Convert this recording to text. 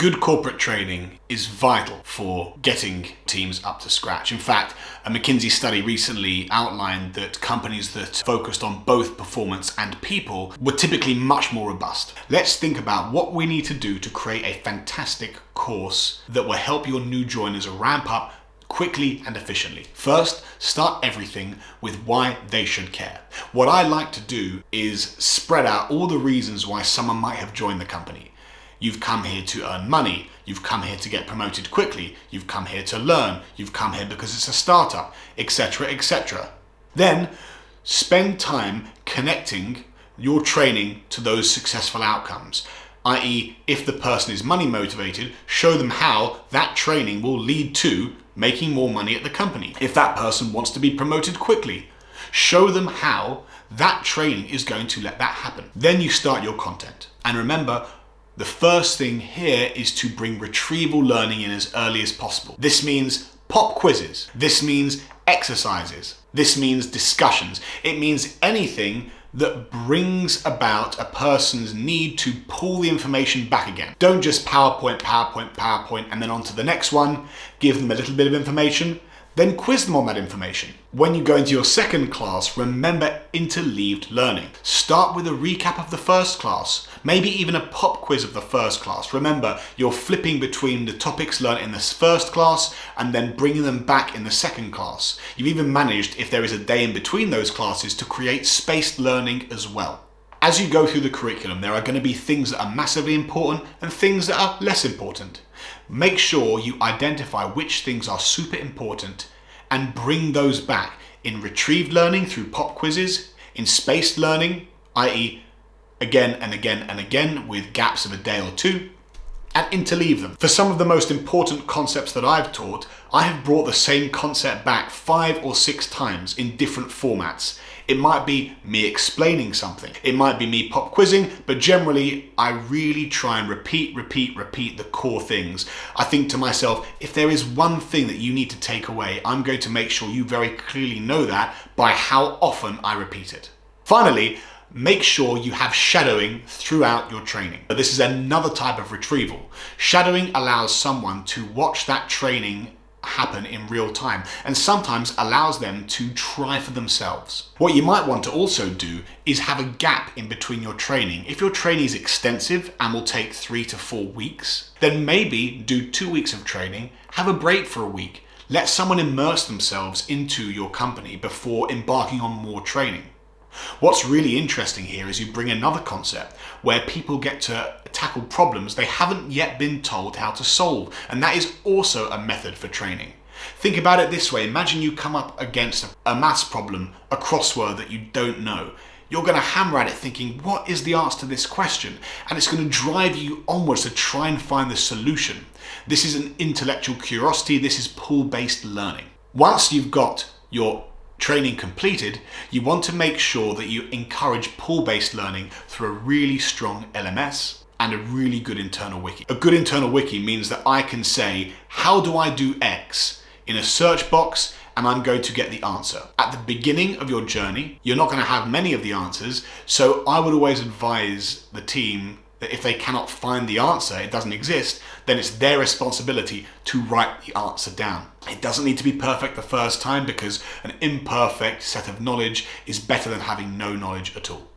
Good corporate training is vital for getting teams up to scratch. In fact, a McKinsey study recently outlined that companies that focused on both performance and people were typically much more robust. Let's think about what we need to do to create a fantastic course that will help your new joiners ramp up quickly and efficiently. First, start everything with why they should care. What I like to do is spread out all the reasons why someone might have joined the company. You've come here to earn money, you've come here to get promoted quickly, you've come here to learn, you've come here because it's a startup, etc., etc. Then, spend time connecting your training to those successful outcomes. i.e., if the person is money motivated, show them how that training will lead to making more money at the company. If that person wants to be promoted quickly, show them how that training is going to let that happen. Then you start your content. And remember, the first thing here is to bring retrieval learning in as early as possible. This means pop quizzes. This means exercises. This means discussions. It means anything that brings about a person's need to pull the information back again. Don't just PowerPoint, PowerPoint, PowerPoint, and then on to the next one. Give them a little bit of information, then quiz them on that information. When you go into your second class, remember interleaved learning. Start with a recap of the first class, maybe even a pop quiz of the first class. Remember, you're flipping between the topics learned in this first class and then bringing them back in the second class. You've even managed, if there is a day in between those classes, to create spaced learning as well. As you go through the curriculum, there are going to be things that are massively important and things that are less important. Make sure you identify which things are super important and bring those back in retrieved learning through pop quizzes, in spaced learning, i.e. again and again and again with gaps of a day or two, and interleave them. For some of the most important concepts that I've taught, I have brought the same concept back 5 or 6 times in different formats. It might be me explaining something. It might be me pop quizzing, but generally I really try and repeat the core things. I think to myself, if there is one thing that you need to take away, I'm going to make sure you very clearly know that by how often I repeat it. Finally, make sure you have shadowing throughout your training. This is another type of retrieval. Shadowing allows someone to watch that training happen in real time and sometimes allows them to try for themselves. What you might want to also do is have a gap in between your training. If your training is extensive and will take 3 to 4 weeks, then maybe do 2 weeks of training, have a break for a week, let someone immerse themselves into your company before embarking on more training. What's really interesting here is you bring another concept where people get to tackle problems they haven't yet been told how to solve, and that is also a method for training. Think about it this way. Imagine you come up against a maths problem, a crossword that you don't know. You're going to hammer at it thinking, what is the answer to this question? And it's going to drive you onwards to try and find the solution. This is an intellectual curiosity. This is pull-based learning. Once you've got your training completed, you want to make sure that you encourage pull-based learning through a really strong LMS and a really good internal wiki. A good internal wiki means that I can say, how do I do X in a search box, and I'm going to get the answer. At the beginning of your journey, you're not going to have many of the answers, so I would always advise the team that if they cannot find the answer, it doesn't exist, then it's their responsibility to write the answer down. It doesn't need to be perfect the first time because an imperfect set of knowledge is better than having no knowledge at all.